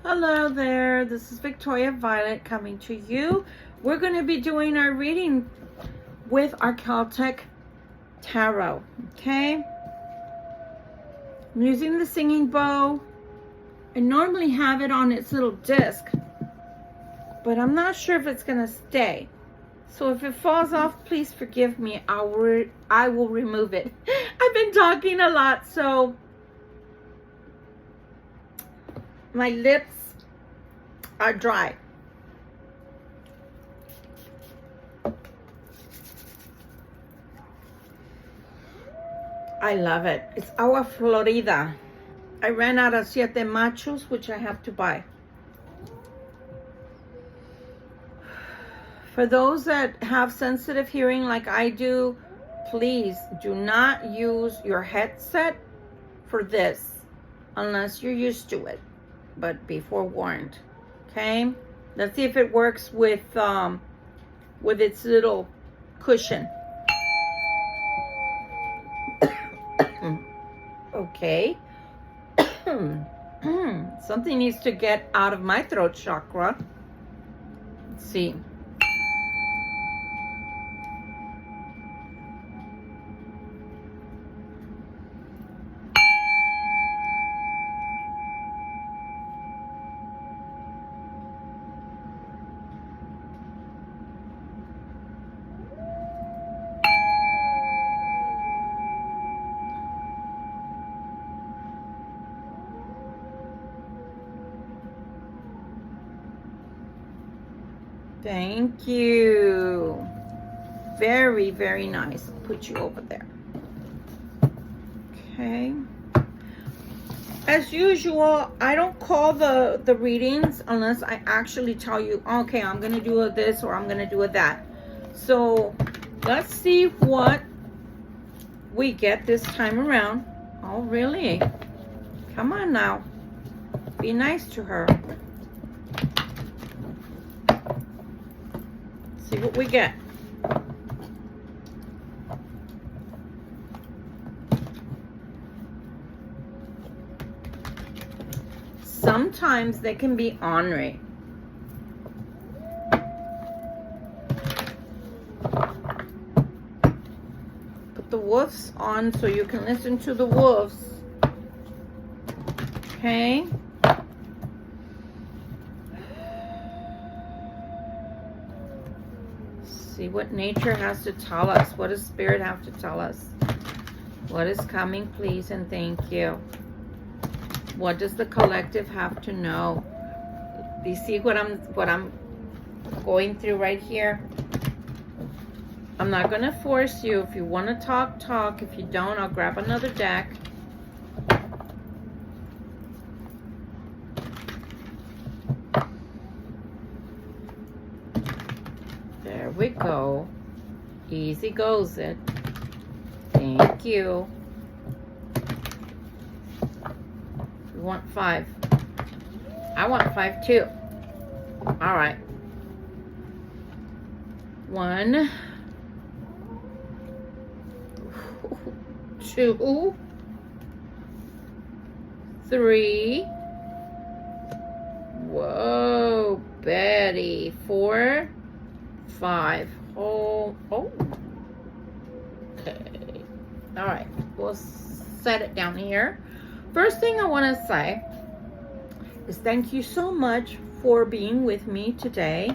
Hello there, this is Victoria Violet coming to you. We're going to be doing our reading with our Celtic Tarot, okay? I'm using the singing bowl. I normally have it on its little disc, but I'm not sure if it's going to stay. So if it falls off, please forgive me. I will remove it. I've been talking a lot, so my lips are dry. I love it. It's Agua Florida. I ran out of siete machos, which I have to buy. For those that have sensitive hearing like I do, please do not use your headset for this unless you're used to it. But be forewarned. Okay, let's see if it works with its little cushion. Okay. Something needs to get out of my throat chakra. Let's see. Thank you. Very, very nice. I'll put you over there. Okay. As usual, I don't call the readings unless I actually tell you, okay, I'm going to do a this or I'm going to do a that. So let's see what we get this time around. Oh, really? Come on now. Be nice to her. See what we get. Sometimes they can be ornery. Put the wolves on so you can listen to the wolves. Okay. See what nature has to tell us. What does spirit have to tell us? What is coming, please, and thank you. What does the collective have to know? Do you see what I'm going through right here? I'm not going to force you. If you want to talk, talk. If you don't, I'll grab another deck. There we go. Easy goes it. Thank you. You want 5. I want 5 too. All right. 1, 2, 3. Whoa, Betty. 4, 5. Oh. Okay. All right. We'll set it down here. First thing I want to say is thank you so much for being with me today.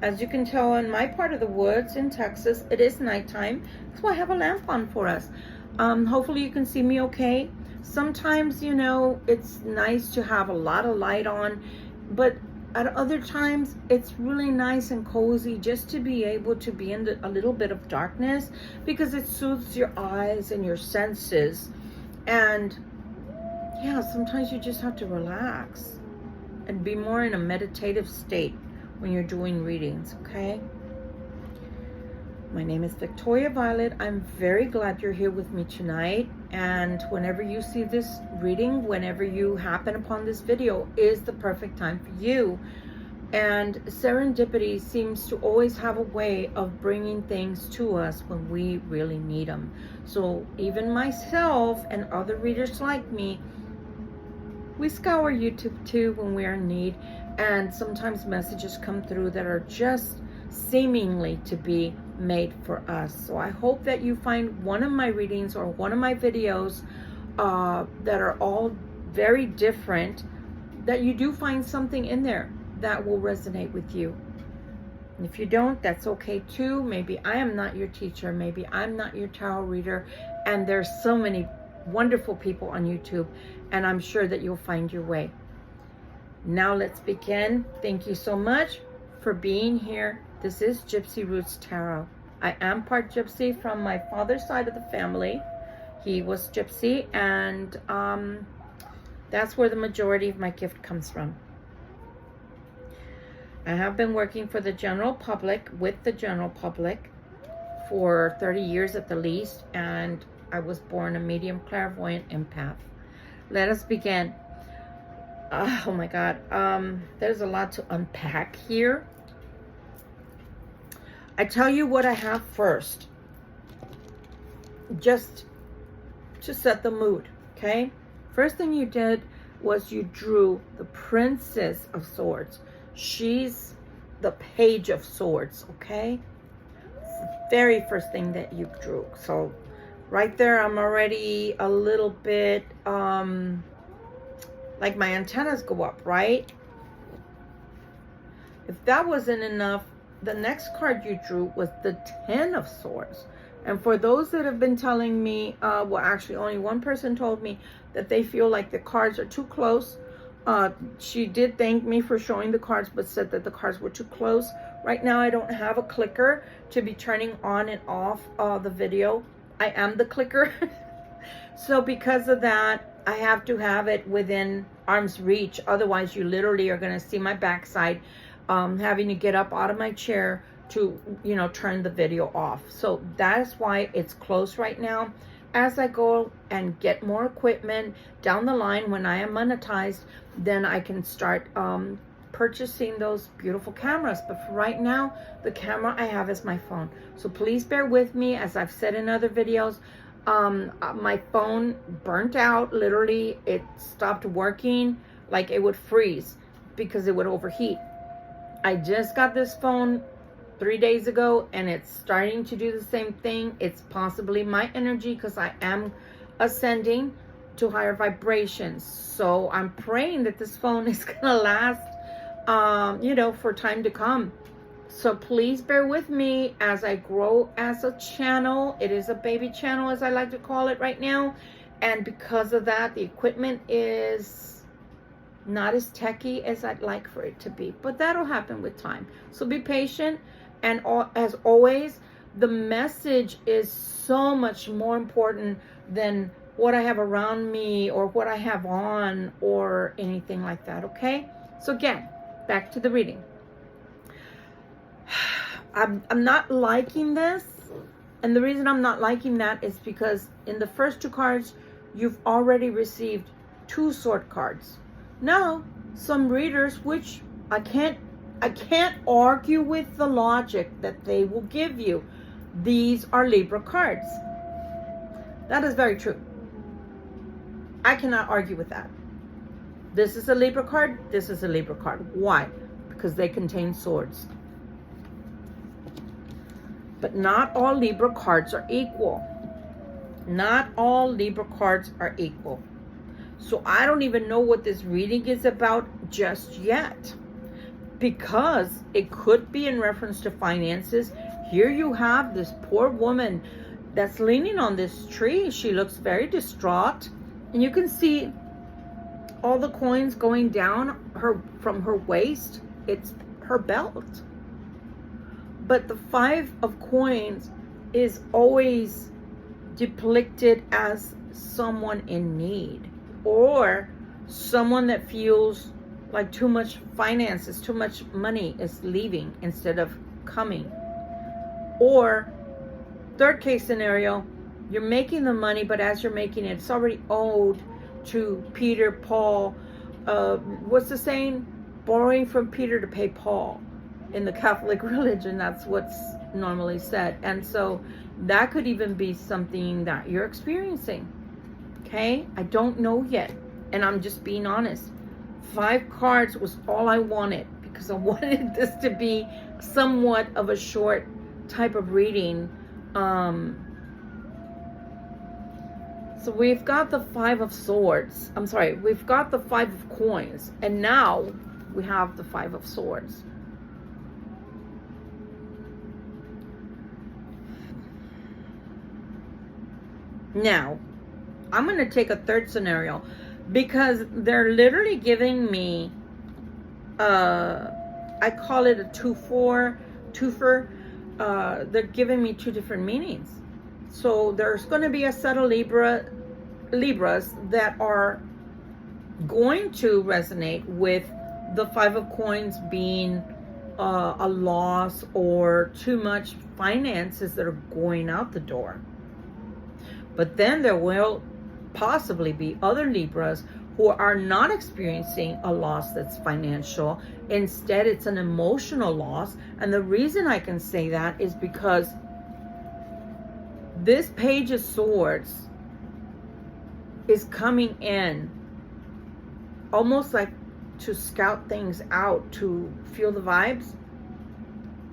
As you can tell, in my part of the woods in Texas, it is nighttime, so I have a lamp on for us. Hopefully you can see me okay. Sometimes, you know, it's nice to have a lot of light on, but at other times, it's really nice and cozy just to be able to be in a little bit of darkness because it soothes your eyes and your senses. And yeah, sometimes you just have to relax and be more in a meditative state when you're doing readings, okay? My name is Victoria Violet. I'm very glad you're here with me tonight. And whenever you see this reading, whenever you happen upon this video, is the perfect time for you. And serendipity seems to always have a way of bringing things to us when we really need them. So even myself and other readers like me We scour YouTube too when we're in need, and sometimes messages come through that are just seemingly to be made for us. So I hope that you find one of my readings or one of my videos that are all very different, that you do find something in there that will resonate with you. And if you don't, that's okay too. Maybe I am not your teacher. Maybe I'm not your tarot reader. And there's so many wonderful people on YouTube, and I'm sure that you'll find your way. Now let's begin. Thank you so much for being here. This is Gypsy Roots Tarot. I am part Gypsy from my father's side of the family. He was Gypsy, and that's where the majority of my gift comes from. I have been working for the general public, with the general public, for 30 years at the least, and I was born a medium clairvoyant empath. Let us begin. Oh my God, there's a lot to unpack here. I tell you what I have first, just to set the mood, okay? First thing you did was you drew the Princess of Swords. She's the Page of Swords, okay? It's the very first thing that you drew. So right there, I'm already a little bit, like my antennas go up, right? If that wasn't enough, the next card you drew was the Ten of Swords. And for those that have been telling me, well, actually only one person told me that they feel like the cards are too close. She did thank me for showing the cards, but said that the cards were too close. Right now, I don't have a clicker to be turning on and off the video. I am the clicker. So because of that, I have to have it within arm's reach. Otherwise, you literally are going to see my backside, having to get up out of my chair to, you know, turn the video off. So that is why it's close right now. As I go and get more equipment down the line, when I am monetized, then I can start purchasing those beautiful cameras. But for right now, the camera I have is my phone. So please bear with me. As I've said in other videos, my phone burnt out. Literally, it stopped working. Like it would freeze because it would overheat. I just got this phone 3 days ago, and it's starting to do the same thing. It's possibly my energy, because I am ascending to higher vibrations. So I'm praying that this phone is gonna last, you know, for time to come. So please bear with me as I grow as a channel. It is a baby channel, as I like to call it right now. And because of that, the equipment is not as techy as I'd like for it to be. But that'll happen with time. So be patient. And as always, the message is so much more important than what I have around me or what I have on or anything like that, okay? So again, back to the reading. I'm not liking this. And the reason I'm not liking that is because in the first two cards, you've already received 2 sword cards. Now, some readers, which I can't argue with the logic that they will give you. These are Libra cards. That is very true. I cannot argue with that. This is a Libra card. This is a Libra card. Why? Because they contain swords. But not all Libra cards are equal. Not all Libra cards are equal. So I don't even know what this reading is about just yet, because it could be in reference to finances. Here you have this poor woman that's leaning on this tree. She looks very distraught, and you can see all the coins going down from her waist. It's her belt. But the 5 of coins is always depicted as someone in need, or someone that feels like too much finances, too much money is leaving instead of coming. Or third case scenario, you're making the money, but as you're making it, it's already owed to Peter, Paul. What's the saying? Borrowing from Peter to pay Paul. In the Catholic religion, that's what's normally said. And so that could even be something that you're experiencing. Okay? I don't know yet. And I'm just being honest. 5 cards was all I wanted, because I wanted this to be somewhat of a short type of reading. So we've got the 5 of Swords. I'm sorry, we've got the 5 of Coins. And now we have the 5 of Swords. Now, I'm going to take a third scenario, because they're literally giving me, I call it a twofer. They're giving me 2 different meanings. So there's going to be a set of Libras that are going to resonate with the 5 of Coins being a loss or too much finances that are going out the door. But then there will possibly be other Libras who are not experiencing a loss that's financial. Instead, it's an emotional loss. And the reason I can say that is because this Page of Swords is coming in almost like to scout things out, to feel the vibes.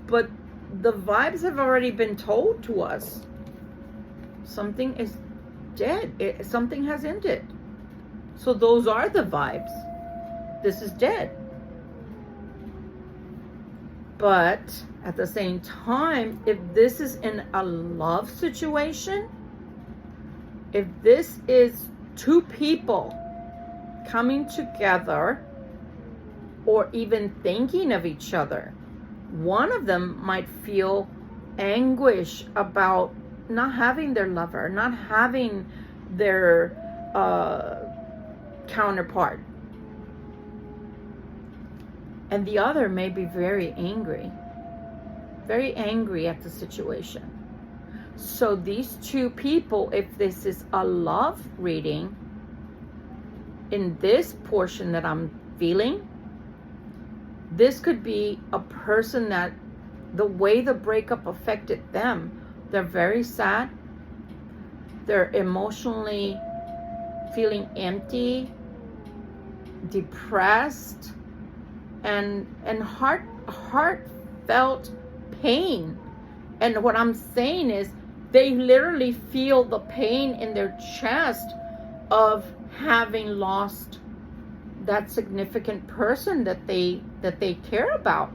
But the vibes have already been told to us. Something is dead. Something has ended. So those are the vibes. This is dead. But at the same time, if this is in a love situation, if this is 2 people coming together or even thinking of each other, one of them might feel anguish about not having their lover, not having their counterpart. And the other may be very angry at the situation. So these 2 people, if this is a love reading, in this portion that I'm feeling, this could be a person that the way the breakup affected them, they're very sad. They're emotionally feeling empty, depressed, and heartfelt pain. And what I'm saying is they literally feel the pain in their chest of having lost that significant person that they care about.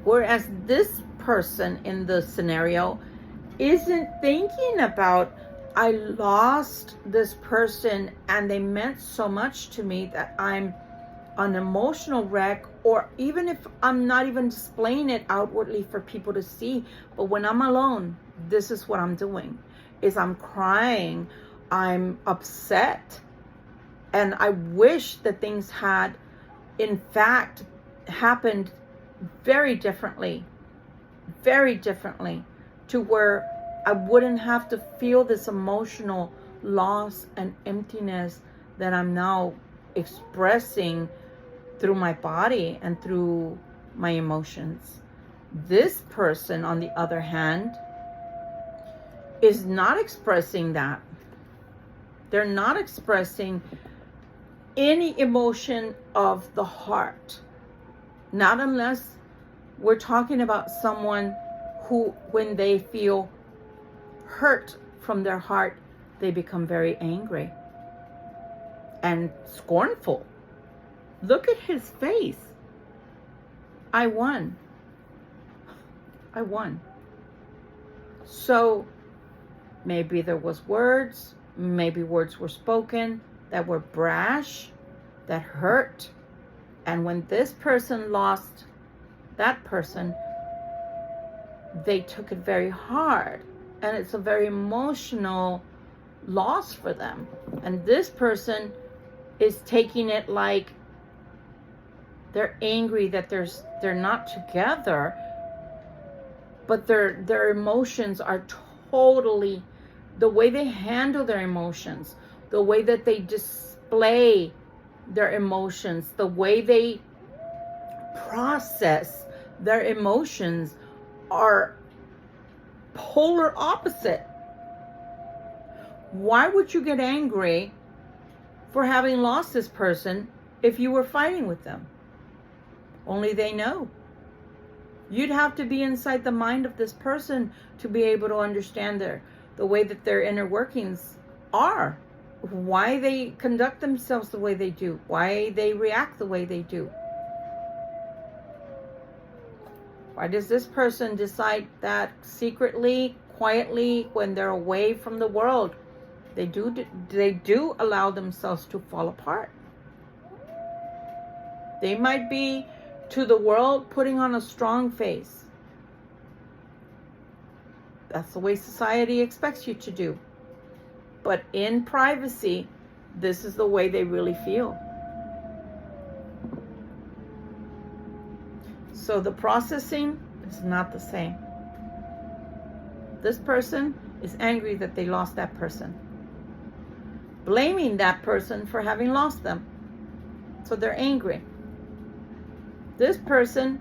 Whereas this person in the scenario isn't thinking about, I lost this person and they meant so much to me that I'm an emotional wreck, or even if I'm not even displaying it outwardly for people to see, but when I'm alone, this is what I'm doing, is I'm crying, I'm upset, and I wish that things had in fact happened very differently, to where I wouldn't have to feel this emotional loss and emptiness that I'm now expressing through my body and through my emotions. This person, on the other hand, is not expressing that. They're not expressing any emotion of the heart. Not unless we're talking about someone who, when they feel hurt from their heart, they become very angry and scornful. Look at his face. I won. So maybe there was words, maybe words were spoken that were brash, that hurt. And when this person lost that person, they took it very hard. And it's a very emotional loss for them. And this person is taking it like they're angry that they're not together, but their emotions are totally, the way they handle their emotions, the way that they display their emotions, the way they process their emotions are polar opposite. Why would you get angry for having lost this person if you were fighting with them. Only they know. You'd have to be inside the mind of this person to be able to understand the way that their inner workings are, why they conduct themselves the way they do, why they react the way they do. Why does this person decide that secretly, quietly, when they're away from the world, they do allow themselves to fall apart? They might be to the world putting on a strong face. That's the way society expects you to do. But in privacy, this is the way they really feel. So the processing is not the same. This person is angry that they lost that person, blaming that person for having lost them. So they're angry. This person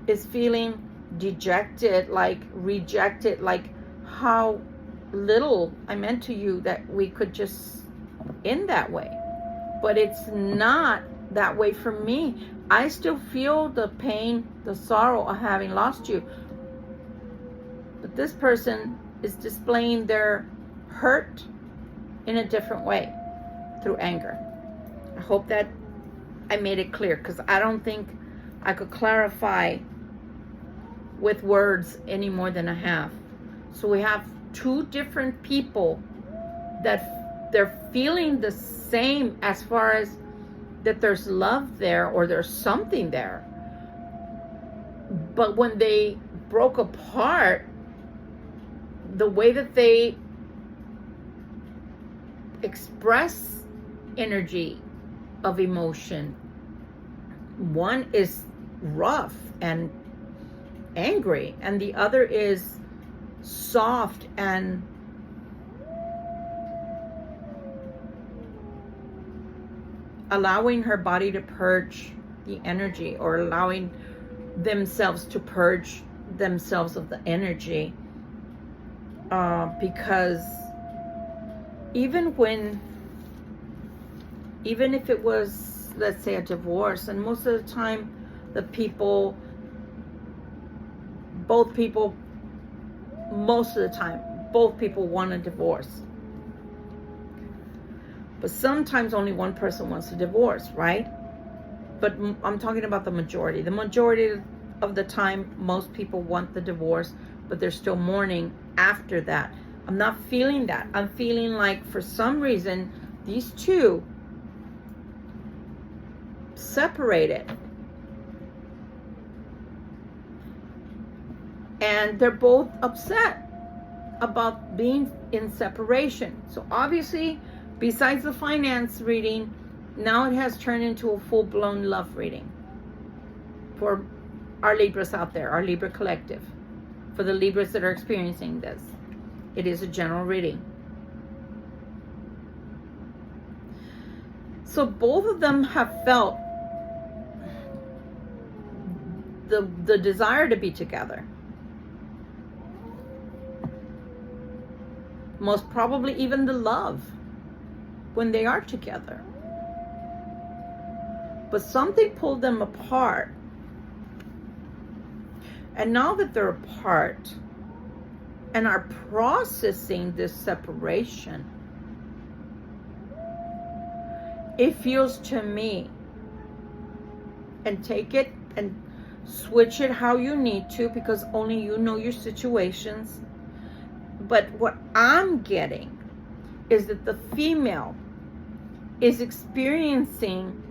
is feeling dejected, like rejected, like how little I meant to you that we could just end that way. But it's not that way for me. I still feel the pain, the sorrow of having lost you. But this person is displaying their hurt in a different way through anger. I hope that I made it clear, because I don't think I could clarify with words any more than I have. So we have two different people that they're feeling the same as far as that there's love there or there's something there. But when they broke apart, the way that they express energy of emotion, one is rough and angry, and the other is soft and allowing her body to purge the energy, or allowing themselves to purge themselves of the energy. Because even if it was, let's say, a divorce, and most of the time both people want a divorce. But sometimes only one person wants a divorce, right? But I'm talking about the majority. The majority of the time, most people want the divorce, but they're still mourning after that. I'm not feeling that. I'm feeling like, for some reason, these two separated. And they're both upset about being in separation. So obviously, besides the finance reading, now it has turned into a full-blown love reading for our Libras out there, our Libra Collective. For the Libras that are experiencing this, it is a general reading. So both of them have felt the desire to be together. Most probably even the love when they are together. But something pulled them apart. And now that they're apart and are processing this separation, it feels to me, and take it and switch it how you need to, because only you know your situations. But what I'm getting is that the female is experiencing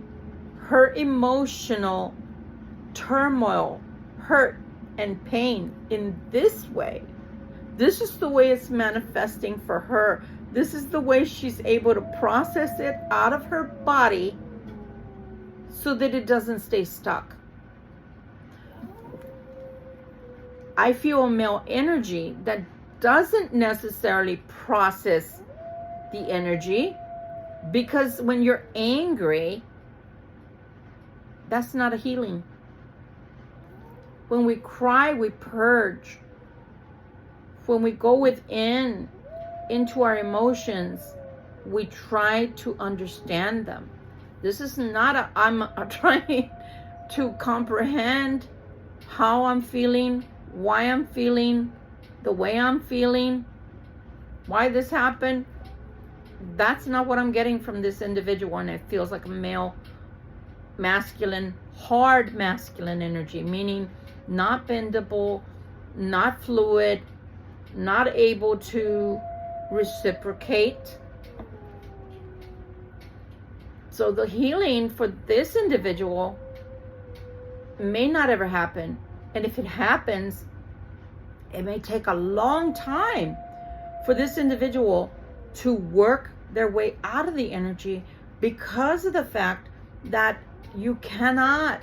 her emotional turmoil, hurt, and pain in this way. This is the way it's manifesting for her. This is the way she's able to process it out of her body so that it doesn't stay stuck. I feel a male energy that doesn't necessarily process the energy, because when you're angry, that's not a healing. When we cry, we purge. When we go within, into our emotions, we try to understand them. This is not I'm trying to comprehend how I'm feeling, why I'm feeling the way I'm feeling, why this happened. That's not what I'm getting from this individual, and it feels like a male, masculine, hard masculine energy, meaning not bendable, not fluid, not able to reciprocate. So the healing for this individual may not ever happen. And if it happens, it may take a long time for this individual to work their way out of the energy, because of the fact that you cannot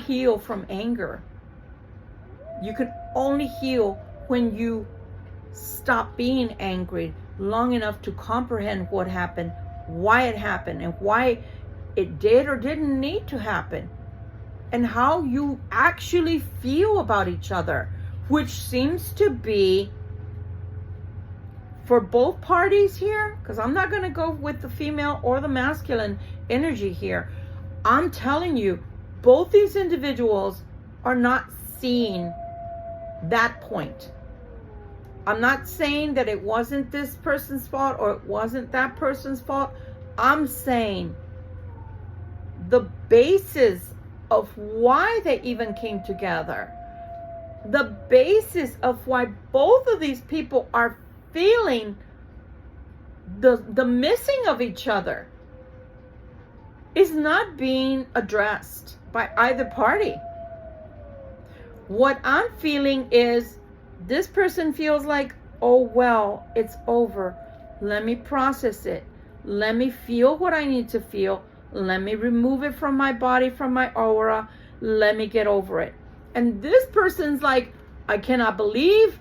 heal from anger. You can only heal when you stop being angry long enough to comprehend what happened, why it happened, and why it did or didn't need to happen, and how you actually feel about each other, which seems to be, for both parties here, because I'm not going to go with the female or the masculine energy here. I'm telling you, both these individuals are not seeing that point. I'm not saying that it wasn't this person's fault or it wasn't that person's fault. I'm saying the basis of why they even came together, the basis of why both of these people are feeling the missing of each other, is not being addressed by either party. What I'm feeling is this person feels like, oh, well, it's over. Let me process it. Let me feel what I need to feel. Let me remove it from my body, from my aura. Let me get over it. And this person's like, I cannot believe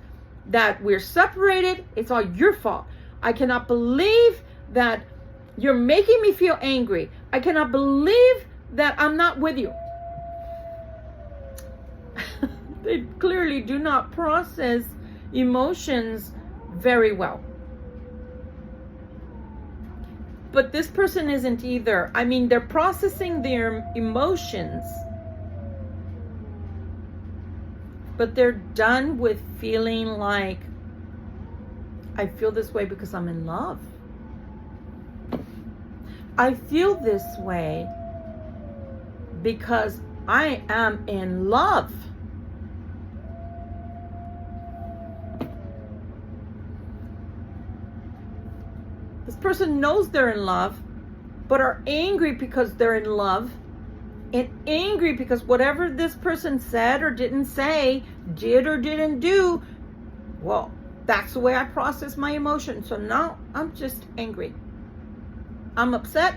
that we're separated. It's all your fault. I cannot believe that you're making me feel angry. I cannot believe that I'm not with you. They clearly do not process emotions very well. But this person isn't either. I mean, they're processing their emotions, but they're done with feeling like, I feel this way because I'm in love. I feel this way because I am in love. This person knows they're in love, but are angry because they're in love, and angry because whatever this person said or didn't say, did or didn't do, well, that's the way I process my emotions. So now I'm just angry. I'm upset.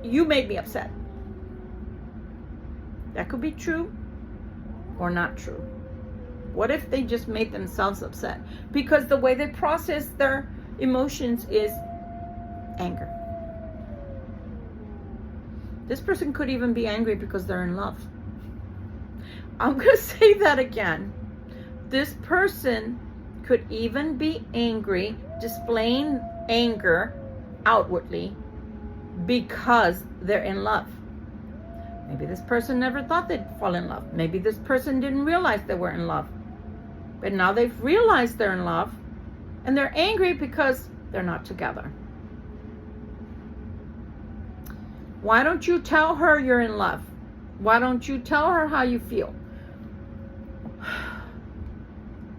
You made me upset. That could be true or not true. What if they just made themselves upset? Because the way they process their emotions is anger. This person could even be angry because they're in love. I'm going to say that again. This person could even be angry, displaying anger outwardly because they're in love. Maybe this person never thought they'd fall in love. Maybe this person didn't realize they were in love. But now they've realized they're in love, and they're angry because they're not together. Why don't you tell her you're in love? Why don't you tell her how you feel?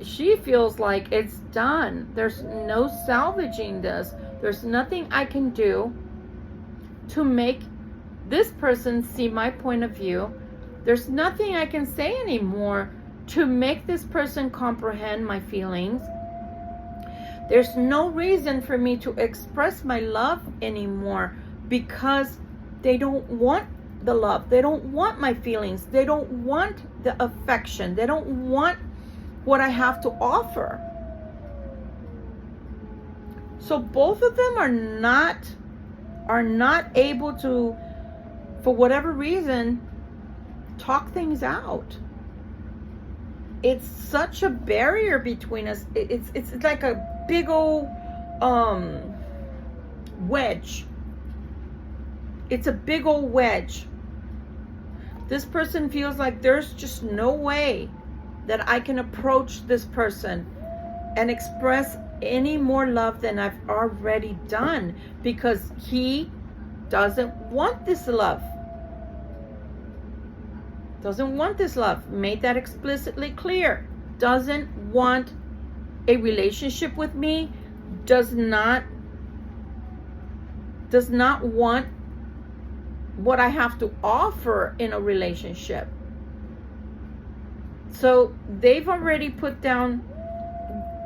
She feels like it's done. There's no salvaging this. There's nothing I can do to make this person see my point of view. There's nothing I can say anymore to make this person comprehend my feelings. There's no reason for me to express my love anymore because they don't want the love. They don't want my feelings. They don't want the affection. They don't want what I have to offer. So both of them are not able to, for whatever reason, talk things out. It's such a barrier between us. It's like a big old wedge. It's a big old wedge. This person feels like there's just no way that I can approach this person and express any more love than I've already done, because he doesn't want this love. Doesn't want this love. Made that explicitly clear. Doesn't want a relationship with me. Does not want what I have to offer in a relationship. So they've already put down,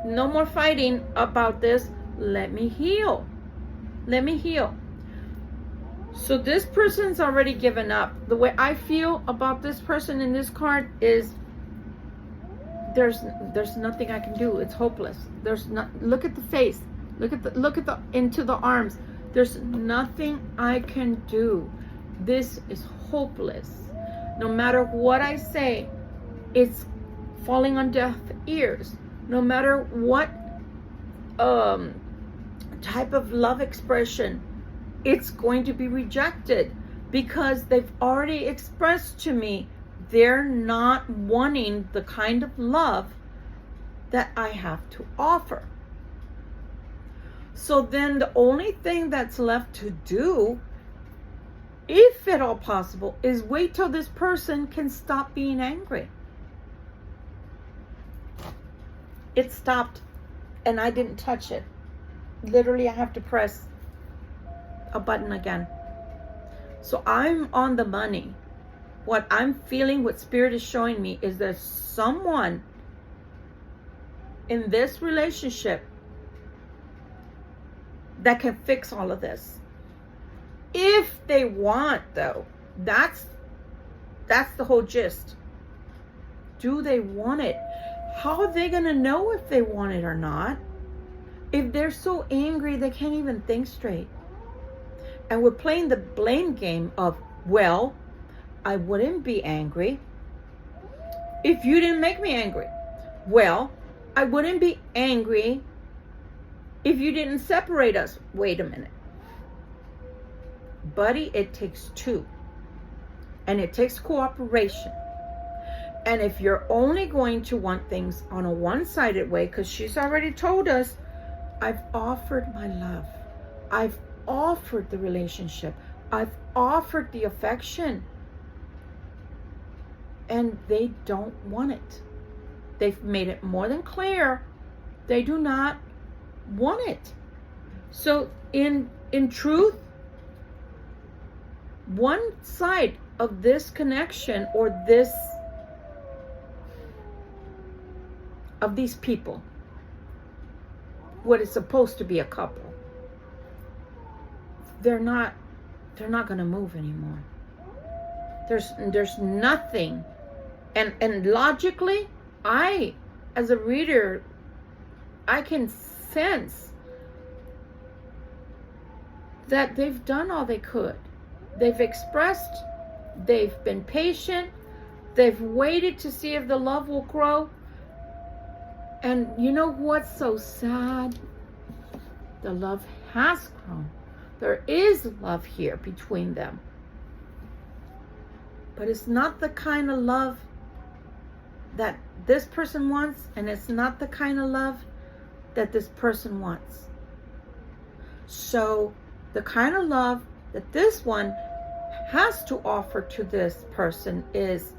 no more fighting about this. Let me heal. Let me heal. So this person's already given up. The way I feel about this person in this card is there's nothing I can do. It's hopeless. There's not. Look at the face. Look at the into the arms. There's nothing I can do. This is hopeless. No matter what I say, it's falling on deaf ears. No matter what type of love expression, it's going to be rejected, because they've already expressed to me they're not wanting the kind of love that I have to offer. So then the only thing that's left to do, if at all possible, is wait till this person can stop being angry. It stopped and I didn't touch it. Literally, I have to press a button again. So I'm on the money. What I'm feeling, what Spirit is showing me, is there's someone in this relationship that can fix all of this. If they want, though. That's the whole gist. Do they want it? How are they going to know if they want it or not? If they're so angry they can't even think straight. And we're playing the blame game of, well, I wouldn't be angry if you didn't make me angry. Well, I wouldn't be angry if you didn't separate us. Wait a minute. Buddy, it takes two. And it takes cooperation. And if you're only going to want things on a one-sided way, because she's already told us, I've offered my love. I've offered the relationship. I've offered the affection. And they don't want it. They've made it more than clear. They do not want it. So in truth, one side of this connection, or this, of these people, what is supposed to be a couple, they're not going to move anymore. There's nothing. And logically, I, as a reader, I can sense that they've done all they could. They've expressed, they've been patient, they've waited to see if the love will grow. And you know what's so sad? The love has grown. There is love here between them. But it's not the kind of love that this person wants, and it's not the kind of love that this person wants. So the kind of love that this one has to offer to this person is,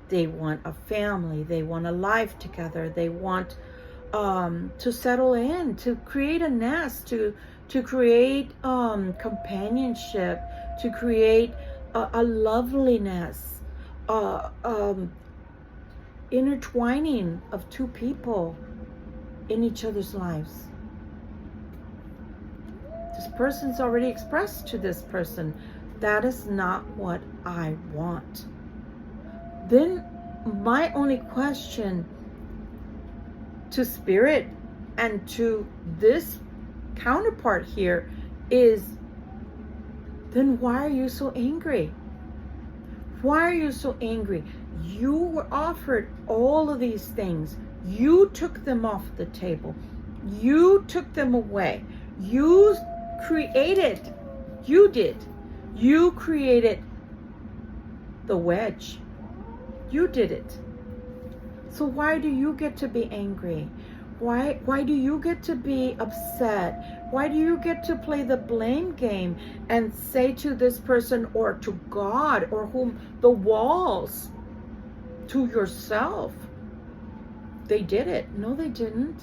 they want a family, they want a life together, they want to settle in, to create a nest, to create companionship, to create a loveliness, intertwining of two people in each other's lives. This person's already expressed to this person, that is not what I want. Then my only question to Spirit and to this counterpart here is, then why are you so angry? Why are you so angry? You were offered all of these things. You took them off the table. You took them away. You created, you did. You created the wedge. You did it. So why do you get to be angry? Why do you get to be upset? Why do you get to play the blame game and say to this person or to God or whom the walls, to yourself, they did it? No, they didn't.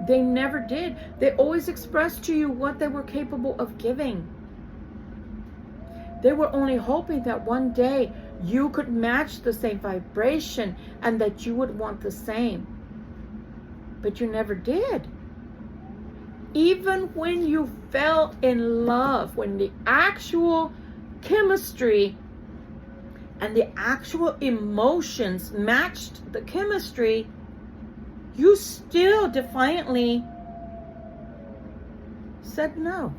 They never did. They always expressed to you what they were capable of giving. They were only hoping that one day you could match the same vibration and that you would want the same. But you never did. Even when you fell in love, when the actual chemistry and the actual emotions matched the chemistry, you still defiantly said no.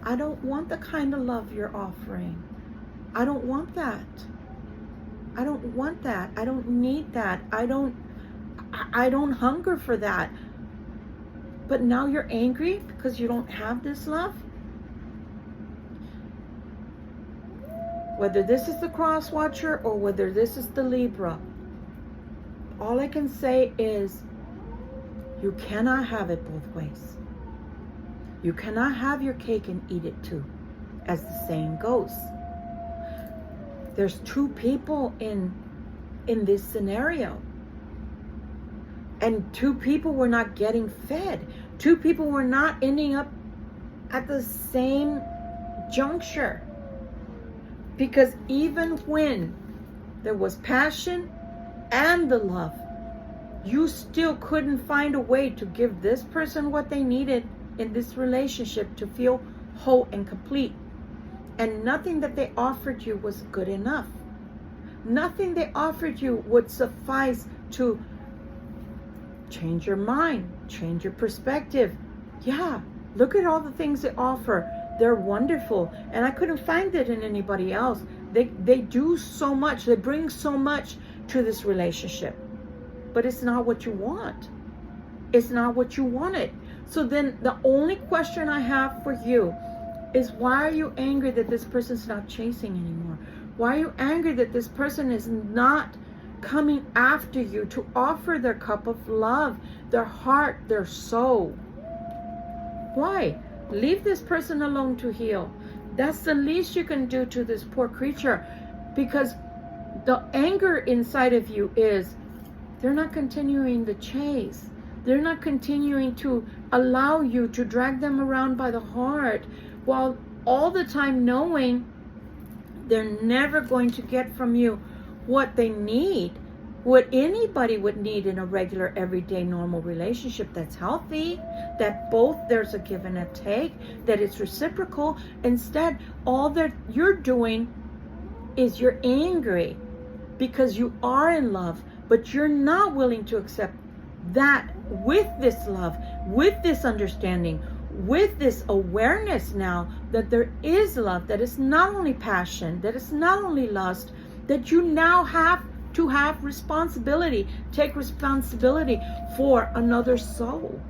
I don't want the kind of love you're offering. I don't want that. I don't want that. I don't need that. I don't hunger for that. But now you're angry because you don't have this love? Whether this is the cross watcher or whether this is the Libra, all I can say is you cannot have it both ways. You cannot have your cake and eat it too, as the saying goes. There's two people in this scenario. And two people were not getting fed. Two people were not ending up at the same juncture. Because even when there was passion and the love, you still couldn't find a way to give this person what they needed in this relationship to feel whole and complete. And nothing that they offered you was good enough. Nothing they offered you would suffice to change your mind, change your perspective. Yeah, look at all the things they offer. They're wonderful. And I couldn't find it in anybody else. They do so much. They bring so much to this relationship. But it's not what you want. It's not what you wanted. So then the only question I have for you is, why are you angry that this person's not chasing anymore? Why are you angry that this person is not coming after you to offer their cup of love, their heart, their soul? Why? Leave this person alone to heal. That's the least you can do to this poor creature, because the anger inside of you is they're not continuing the chase. They're not continuing to allow you to drag them around by the heart, while all the time knowing they're never going to get from you what they need, what anybody would need in a regular, everyday, normal relationship that's healthy, that both there's a give and a take, that it's reciprocal. Instead, all that you're doing is you're angry because you are in love, but you're not willing to accept that with this love, with this understanding, with this awareness now that there is love, that it's not only passion, that it's not only lust, that you now have to have responsibility, take responsibility for another soul.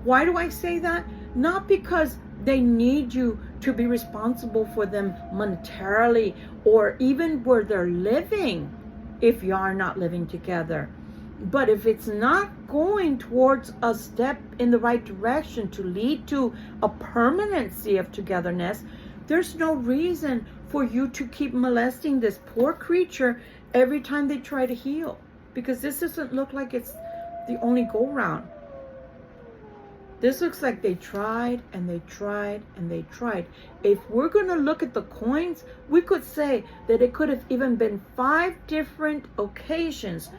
Why do I say that? Not because they need you to be responsible for them monetarily or even where they're living if you are not living together. But if it's not going towards a step in the right direction to lead to a permanency of togetherness, there's no reason for you to keep molesting this poor creature every time they try to heal. Because this doesn't look like it's the only go round. This looks like they tried and they tried and they tried. If we're going to look at the coins, we could say that it could have even been 5 different occasions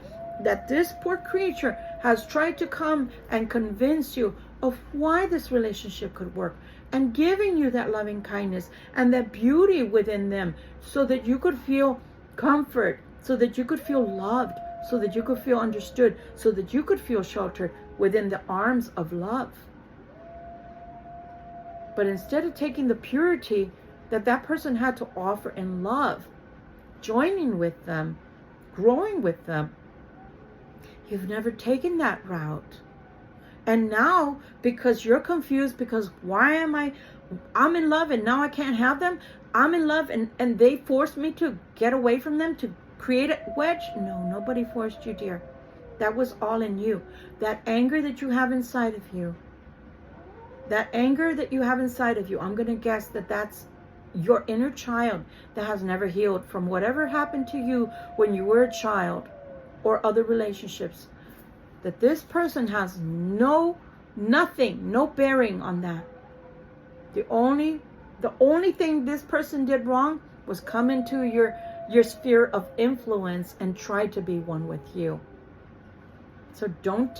that this poor creature has tried to come and convince you of why this relationship could work, and giving you that loving kindness and that beauty within them, so that you could feel comfort, so that you could feel loved, so that you could feel understood, so that you could feel sheltered within the arms of love. But instead of taking the purity that that person had to offer in love, joining with them, growing with them, you've never taken that route. And now, because you're confused, because I'm in love and now I can't have them. I'm in love and they forced me to get away from them, to create a wedge. No, nobody forced you, dear. That was all in you. That anger that you have inside of you, I'm going to guess that that's your inner child that has never healed from whatever happened to you when you were a child or other relationships. That this person has no bearing on that. The only thing this person did wrong was come into your sphere of influence and try to be one with you. So don't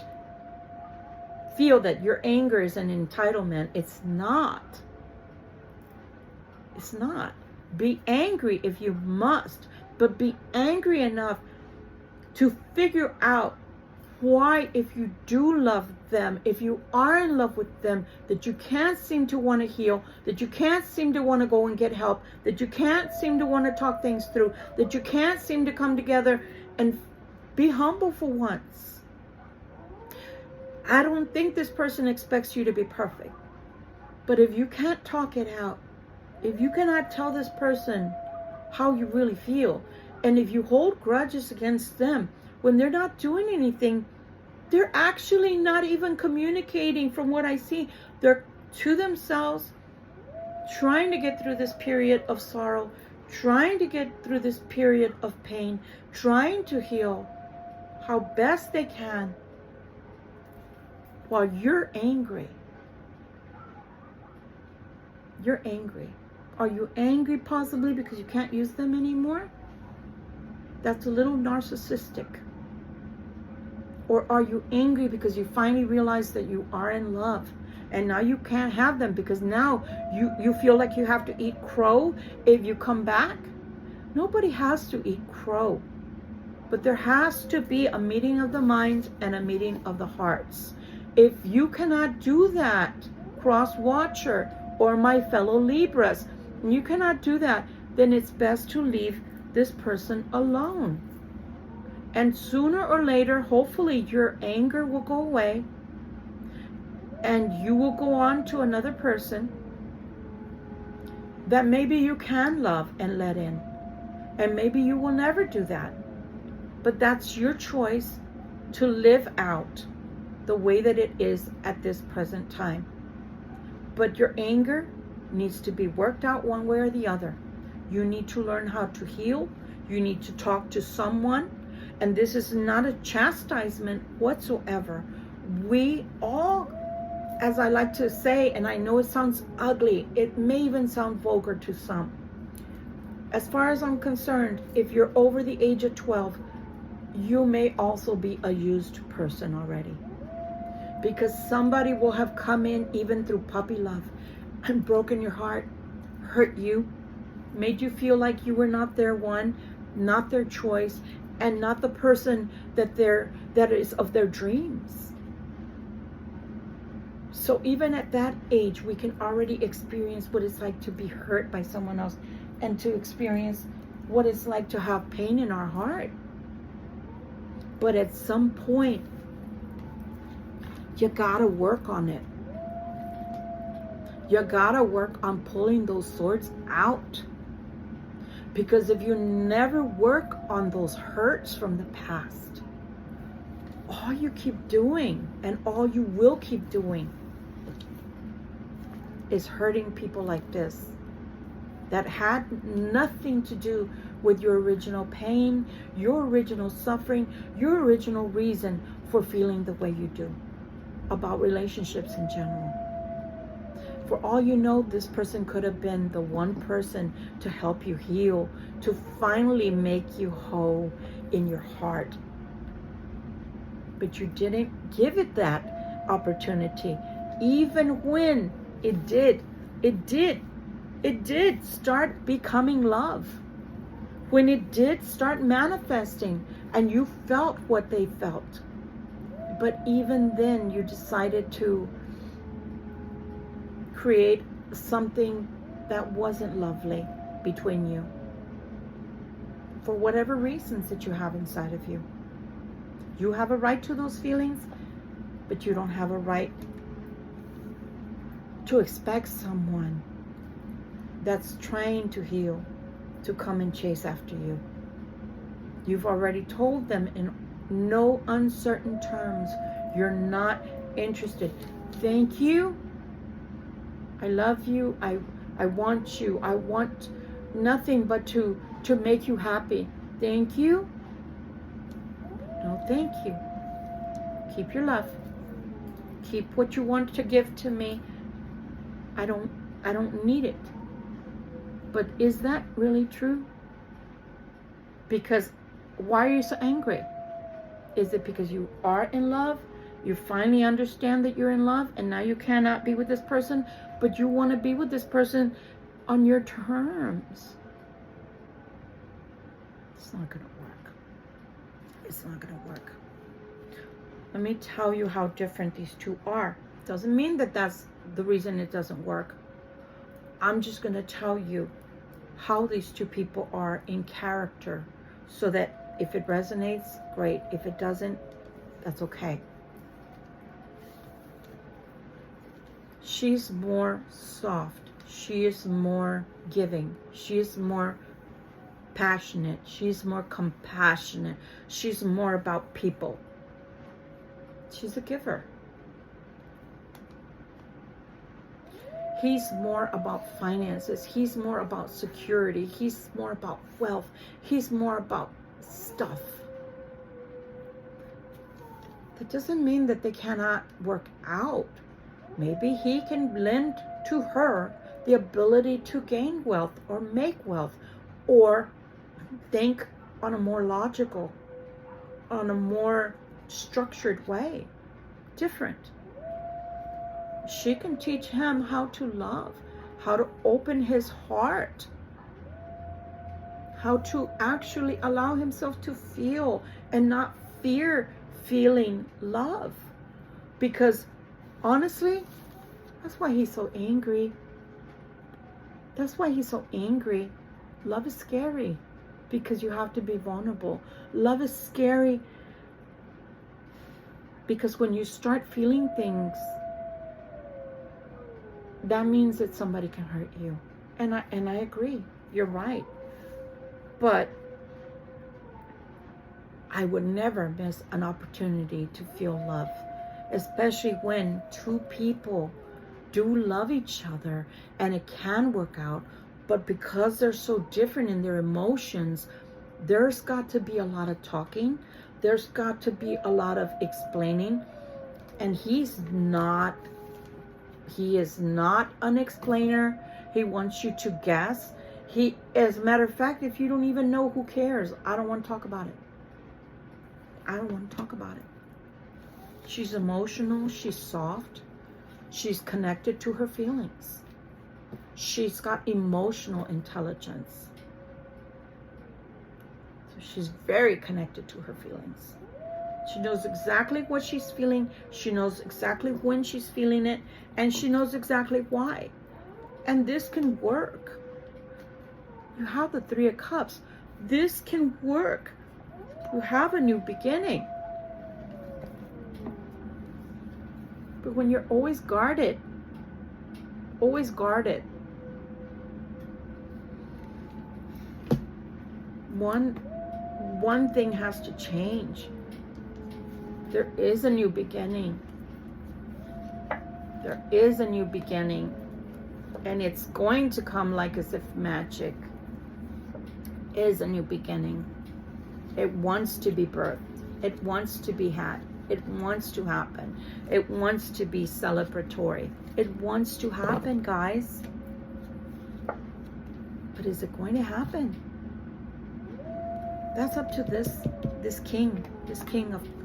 feel that your anger is an entitlement. It's not. It's not. Be angry if you must, but be angry enough to figure out why, if you do love them, if you are in love with them, that you can't seem to want to heal, that you can't seem to want to go and get help, that you can't seem to want to talk things through, that you can't seem to come together and be humble for once. I don't think this person expects you to be perfect. But if you can't talk it out, if you cannot tell this person how you really feel, and if you hold grudges against them, when they're not doing anything, they're actually not even communicating from what I see. They're to themselves, trying to get through this period of sorrow, trying to get through this period of pain, trying to heal how best they can while you're angry. You're angry. Are you angry possibly because you can't use them anymore? That's a little narcissistic. Or are you angry because you finally realize that you are in love and now you can't have them because now you feel like you have to eat crow if you come back? Nobody has to eat crow. But there has to be a meeting of the minds and a meeting of the hearts. If you cannot do that, cross watcher or my fellow Libras, you cannot do that, then it's best to leave this person alone. And sooner or later, hopefully your anger will go away and you will go on to another person that maybe you can love and let in. And maybe you will never do that. But that's your choice to live out the way that it is at this present time. But your anger needs to be worked out one way or the other. You need to learn how to heal. You need to talk to someone. And this is not a chastisement whatsoever. We all, as I like to say, and I know it sounds ugly, it may even sound vulgar to some. As far as I'm concerned, if you're over the age of 12, you may also be a used person already. Because somebody will have come in even through puppy love and broken your heart, hurt you, made you feel like you were not their one, not their choice, and not the person that is of their dreams. So even at that age, we can already experience what it's like to be hurt by someone else and to experience what it's like to have pain in our heart. But at some point, you gotta work on it. You gotta work on pulling those swords out. Because if you never work on those hurts from the past, all you keep doing and all you will keep doing is hurting people like this that had nothing to do with your original pain, your original suffering, your original reason for feeling the way you do about relationships in general. For all you know, this person could have been the one person to help you heal, to finally make you whole in your heart. But you didn't give it that opportunity, even when it did start becoming love. When it did start manifesting and you felt what they felt. But even then you decided to create something that wasn't lovely between you. For whatever reasons that you have inside of you. You have a right to those feelings. but you don't have a right to expect someone that's trying to heal to come and chase after you. You've already told them in no uncertain terms you're not interested. Thank you. I love you. I want you. I want nothing but to make you happy. Thank you. No, thank you. Keep your love. Keep what you want to give to me. I don't need it. But is that really true? Because why are you so angry? Is it because you are in love? You finally understand that you're in love and now you cannot be with this person, but you want to be with this person on your terms. It's not going to work. It's not going to work. Let me tell you how different these two are. Doesn't mean that that's the reason it doesn't work. I'm just going to tell you how these two people are in character, so that if it resonates, great. If it doesn't, that's okay. She's more soft. She is more giving. She is more passionate. She's more compassionate. She's more about people. She's a giver. He's more about finances. He's more about security. He's more about wealth. He's more about stuff. That doesn't mean that they cannot work out. Maybe he can lend to her the ability to gain wealth or make wealth, or think on a more logical, on a more structured way. Different. She can teach him how to love, how to open his heart, how to actually allow himself to feel and not fear feeling love. Because honestly, that's why he's so angry. That's why he's so angry. Love is scary because you have to be vulnerable. Love is scary because when you start feeling things, that means that somebody can hurt you. And I agree. You're right. But I would never miss an opportunity to feel love, especially when two people do love each other and it can work out. But because they're so different in their emotions, there's got to be a lot of talking. There's got to be a lot of explaining. And he is not an explainer. He wants you to guess. As a matter of fact, if you don't even know, who cares? I don't want to talk about it. I don't want to talk about it. She's emotional. She's soft. She's connected to her feelings. She's got emotional intelligence. So she's very connected to her feelings. She knows exactly what she's feeling. She knows exactly when she's feeling it. And she knows exactly why. And this can work. You have the Three of Cups. This can work. You have a new beginning. But when you're always guarded, one thing has to change. There is a new beginning. There is a new beginning. And it's going to come like as if magic. It is a new beginning. It wants to be birthed. It wants to be had. It wants to happen. It wants to be celebratory. It wants to happen, guys. But is it going to happen? That's up to this king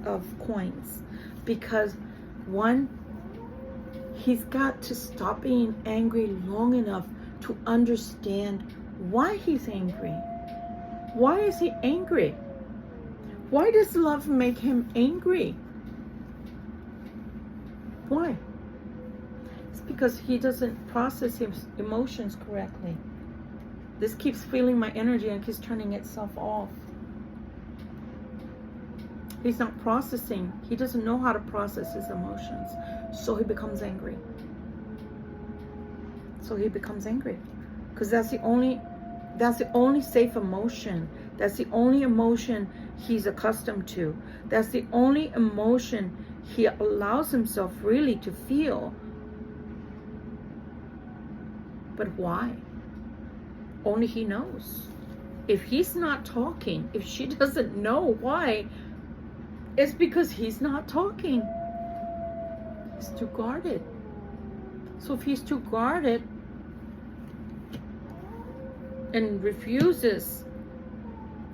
of coins. Because one, he's got to stop being angry long enough to understand why he's angry. Why is he angry? Why does love make him angry? Why? It's because he doesn't process his emotions correctly. This keeps feeling my energy and keeps turning itself off. He's not processing. He doesn't know how to process his emotions. So he becomes angry. Because that's the only safe emotion. That's the only emotion he's accustomed to. That's the only emotion he allows himself really to feel. But why? Only he knows. If he's not talking, if she doesn't know why, it's because he's not talking. He's too guarded. So if he's too guarded and refuses,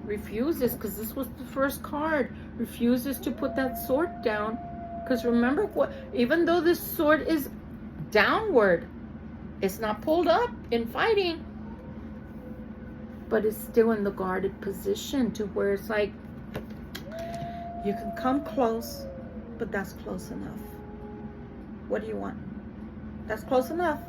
because this was the first card, refuses to put that sword down. Because remember, what? Even though this sword is downward, it's not pulled up in fighting, but it's still in the guarded position to where it's like, you can come close, but that's close enough. What do you want? That's close enough.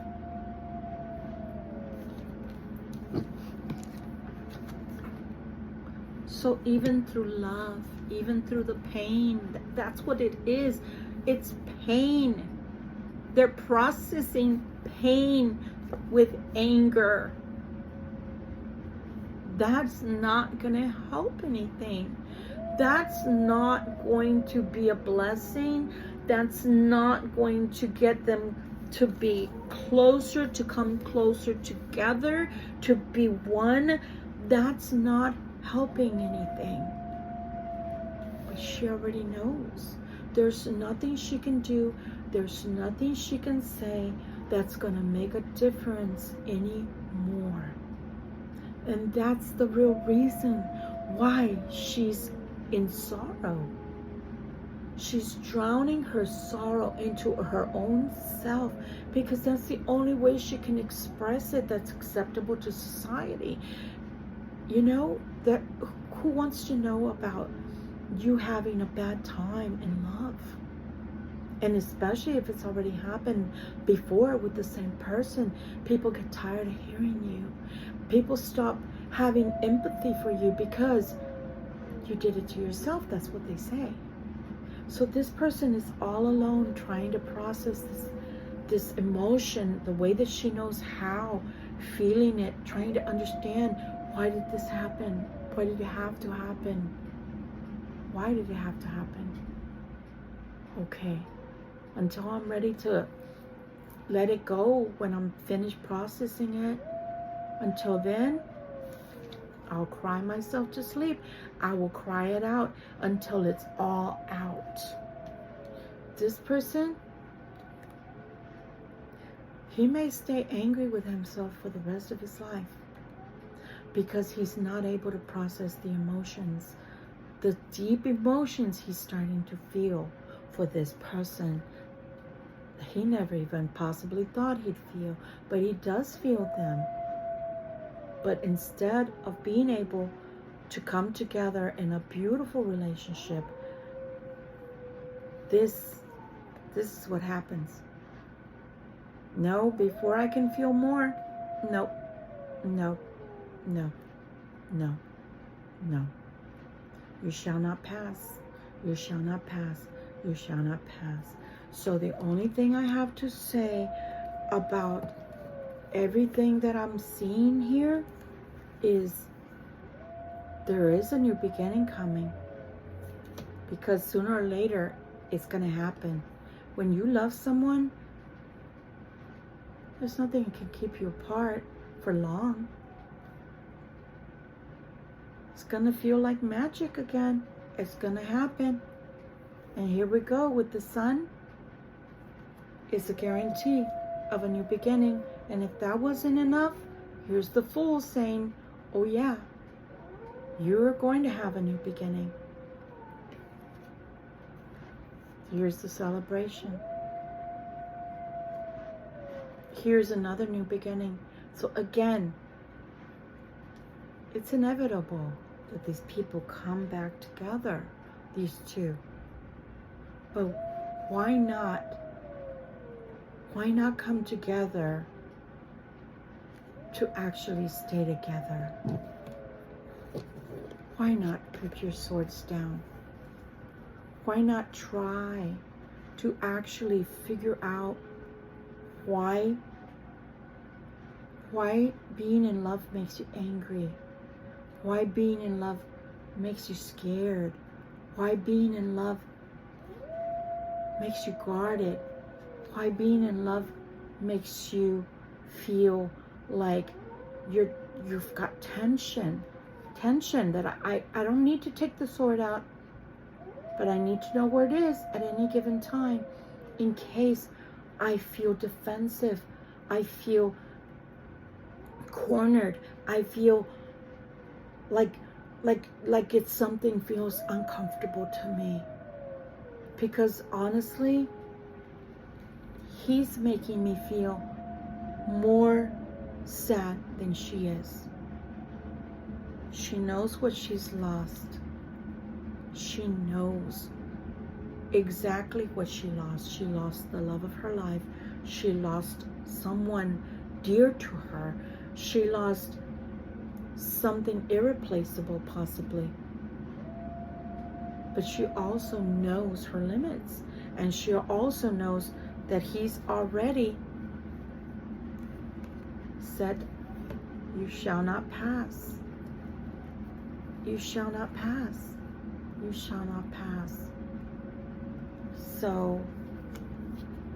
So even through love, even through the pain, that's what it is. It's pain. They're processing pain with anger. That's not going to help anything. That's not going to be a blessing. That's not going to get them to be closer, to come closer together, to be one. That's not helping anything. But she already knows. There's nothing she can do. There's nothing she can say that's going to make a difference anymore. And that's the real reason why she's in sorrow. She's drowning her sorrow into her own self, because that's the only way she can express it that's acceptable to society. You know, that who wants to know about you having a bad time in love? And especially if it's already happened before with the same person, people get tired of hearing you. People stop having empathy for you because you did it to yourself. That's what they say. So this person is all alone trying to process this emotion the way that she knows how, feeling it, trying to understand, why did this happen? Why did it have to happen? Why did it have to happen? Okay, until I'm ready to let it go, when I'm finished processing it, until then, I'll cry myself to sleep. I will cry it out until it's all out. This person, he may stay angry with himself for the rest of his life because he's not able to process the emotions, the deep emotions he's starting to feel for this person. He never even possibly thought he'd feel, but he does feel them. But instead of being able to come together in a beautiful relationship, this is what happens. No, before I can feel more, no, no, no, no, no. You shall not pass. You shall not pass. You shall not pass. So the only thing I have to say about everything that I'm seeing here is there is a new beginning coming, because sooner or later it's going to happen. When you love someone, there's nothing that can keep you apart for long. It's going to feel like magic again. It's going to happen. And here we go with the sun. It's a guarantee of a new beginning. And if that wasn't enough, here's the Fool saying, oh yeah, you're going to have a new beginning. Here's the celebration. Here's another new beginning. So again, it's inevitable that these people come back together, these two. But why not? Why not come together to actually stay together? Why not put your swords down? why not try to actually figure out why being in love makes you angry? Why being in love makes you scared? Why being in love makes you guarded? Why being in love makes you feel like you've got tension that I don't need to take the sword out, but I need to know where it is at any given time in case I feel defensive, I feel cornered, I feel like it's something feels uncomfortable to me. Because honestly, he's making me feel more sad than she is. She knows what she's lost. She knows exactly what she lost. She lost the love of her life. She lost someone dear to her. She lost something irreplaceable, possibly. But she also knows her limits. And she also knows that he's already said, you shall not pass. You shall not pass. You shall not pass. So,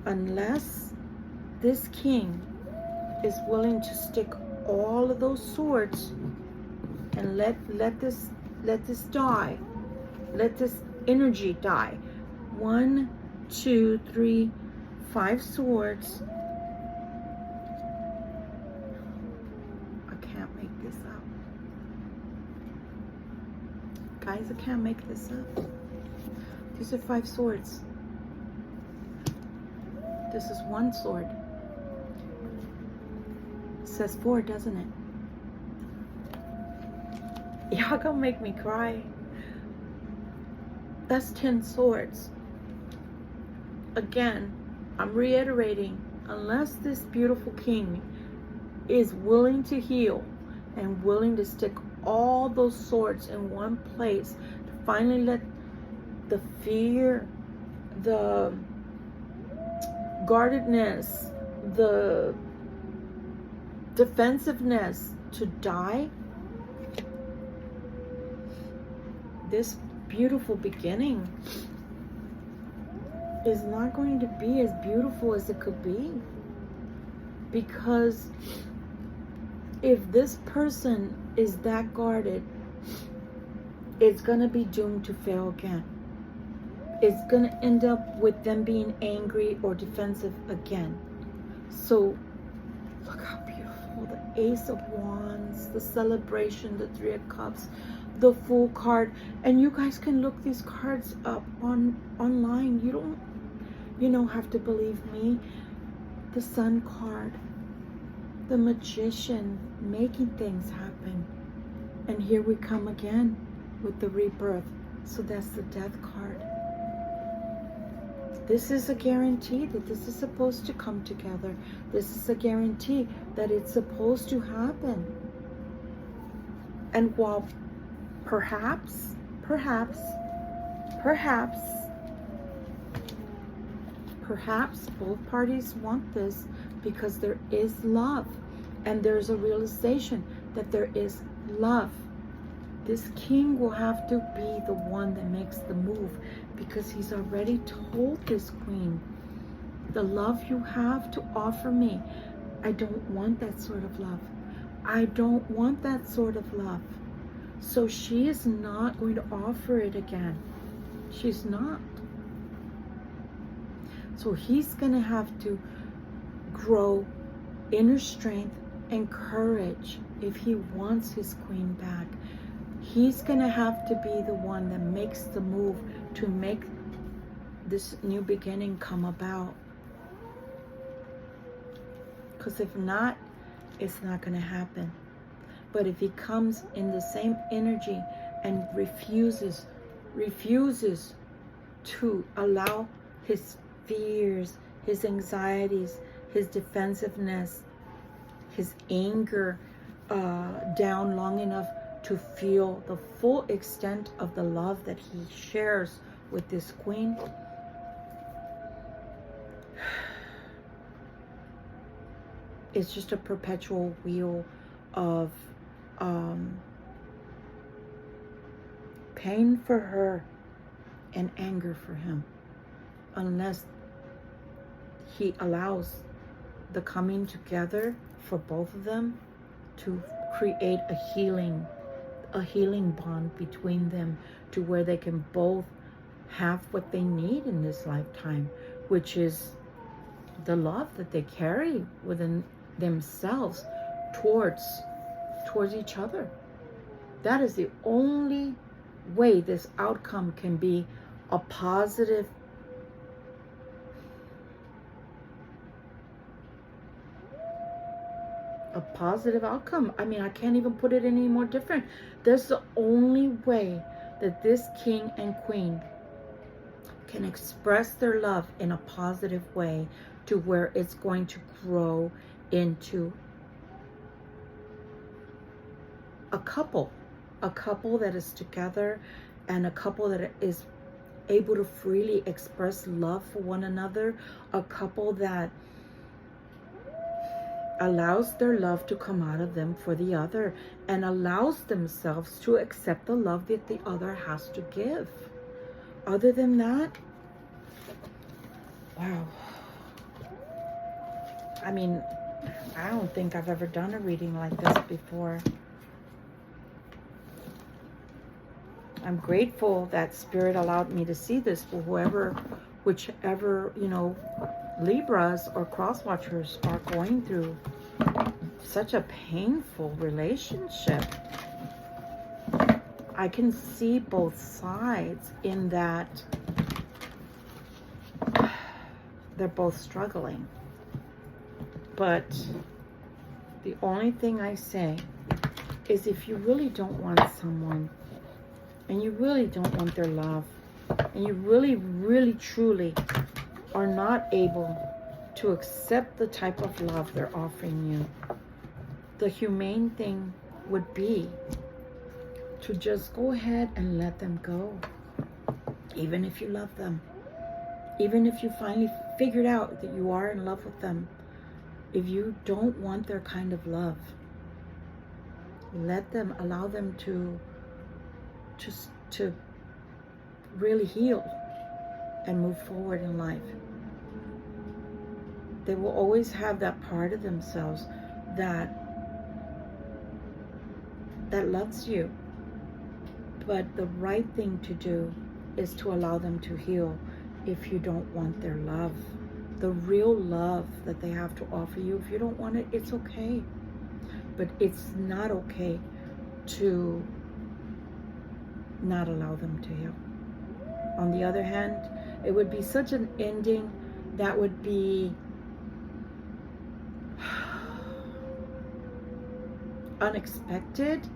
unless this king is willing to stick all of those swords and let this die, let this energy die. 1, 2, 3, 5 swords. I can't make this up. Guys, I can't make this up. These are 5 swords. This is 1 sword. It says 4, doesn't it? Y'all gonna make me cry. That's 10 swords. Again, I'm reiterating, unless this beautiful king is willing to heal and willing to stick all those swords in one place to finally let the fear, the guardedness, the defensiveness to die, this beautiful beginning is not going to be as beautiful as it could be. Because if this person is that guarded, it's going to be doomed to fail again. It's going to end up with them being angry or defensive again. So look how beautiful. The Ace of Wands, the Celebration, the 3 of Cups, the Fool card. And you guys can look these cards up online. You don't have to believe me. The Sun card, the Magician, making things happen. And here we come again with the Rebirth. So that's the Death card. This is a guarantee that this is supposed to come together. This is a guarantee that it's supposed to happen. And while perhaps both parties want this because there is love and there's a realization that there is love, this king will have to be the one that makes the move, because he's already told this queen, the love you have to offer me, I don't want that sort of love. I don't want that sort of love. So she is not going to offer it again. She's not. So he's going to have to grow inner strength and courage if he wants his queen back. He's going to have to be the one that makes the move to make this new beginning come about. Because if not, it's not going to happen. But if he comes in the same energy and refuses to allow his fears, his anxieties, his defensiveness, his anger down long enough to feel the full extent of the love that he shares with this queen, it's just a perpetual wheel of pain for her and anger for him, unless he allows the coming together for both of them to create a healing bond between them, to where they can both have what they need in this lifetime, which is the love that they carry within themselves towards each other. That is the only way this outcome can be a positive outcome. I mean, I can't even put it any more different. That's the only way that this king and queen can express their love in a positive way, to where it's going to grow into a couple that is together, and a couple that is able to freely express love for one another, a couple that allows their love to come out of them for the other, and allows themselves to accept the love that the other has to give. Other than that, wow. I mean, I don't think I've ever done a reading like this before. I'm grateful that Spirit allowed me to see this for whichever, you know, Libras or cross watchers are going through such a painful relationship. I can see both sides in that they're both struggling. But the only thing I say is, if you really don't want someone, and you really don't want their love, and you really, really, truly are not able to accept the type of love they're offering you, the humane thing would be to just go ahead and let them go. Even if you love them, even if you finally figured out that you are in love with them, if you don't want their kind of love, allow them to really heal and move forward in life. They will always have that part of themselves that loves you. But the right thing to do is to allow them to heal if you don't want their love. The real love that they have to offer you. If you don't want it, it's okay. But it's not okay to not allow them to heal. On the other hand, it would be such an ending that would be unexpected,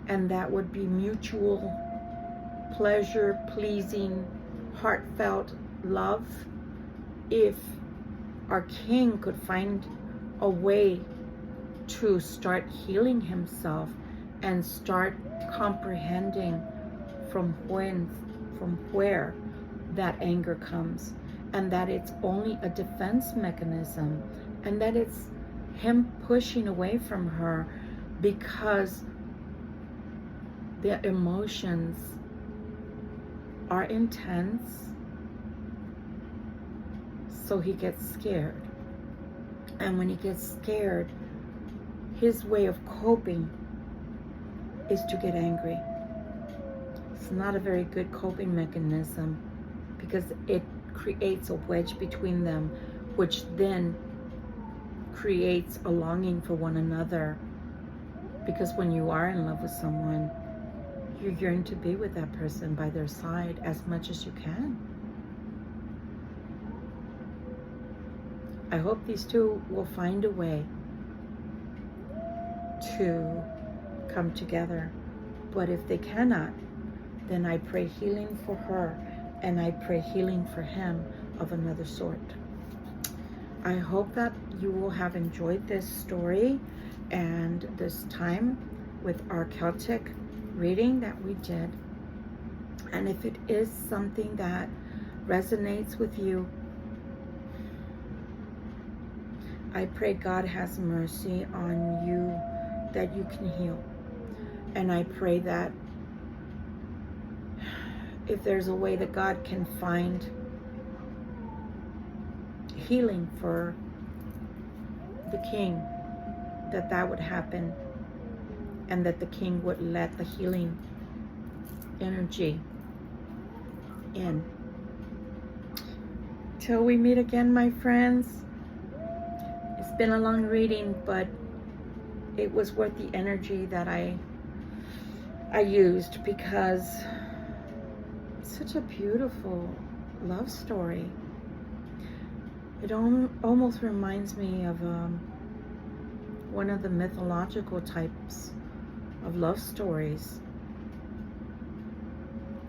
and that would be mutual pleasure, pleasing, heartfelt love, if our king could find a way to start healing himself and start comprehending from where that anger comes, and that it's only a defense mechanism, and that it's him pushing away from her because the emotions are intense, so he gets scared. And when he gets scared, his way of coping is to get angry. It's not a very good coping mechanism, because it creates a wedge between them, which then creates a longing for one another. Because when you are in love with someone, you yearn to be with that person by their side as much as you can. I hope these two will find a way to come together. But if they cannot, then I pray healing for her, and I pray healing for him of another sort. I hope that you will have enjoyed this story and this time with our Celtic reading that we did. And if it is something that resonates with you, I pray God has mercy on you, that you can heal. And I pray that if there's a way that God can find healing for the king, that would happen, and that the king would let the healing energy in. Till we meet again, my friends. It's been a long reading, but it was worth the energy that I used, because it's such a beautiful love story. It almost reminds me of one of the mythological types of love stories,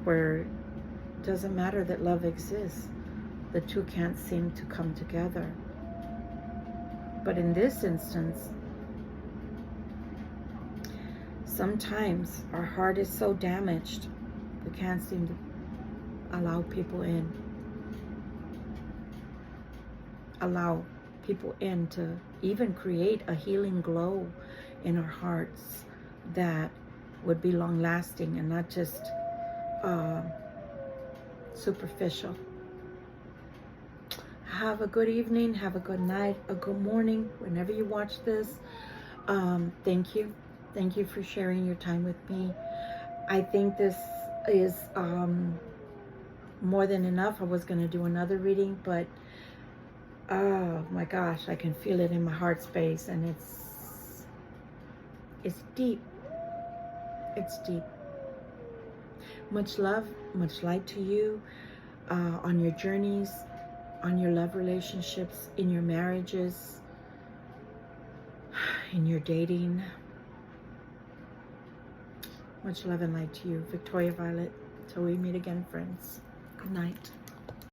where it doesn't matter that love exists, the two can't seem to come together. But in this instance, sometimes our heart is so damaged, we can't seem to allow people in. Allow people in to even create a healing glow in our hearts that would be long lasting and not just superficial. Have a good evening, have a good night, a good morning, whenever you watch this. Thank you. Thank you for sharing your time with me. I think this is more than enough. I was going to do another reading, but oh my gosh, I can feel it in my heart space, and it's deep. It's deep. Much love, much light to you on your journeys, on your love relationships, in your marriages, in your dating. Much love and light to you. Victoria Violet. Till we meet again, friends. Good night.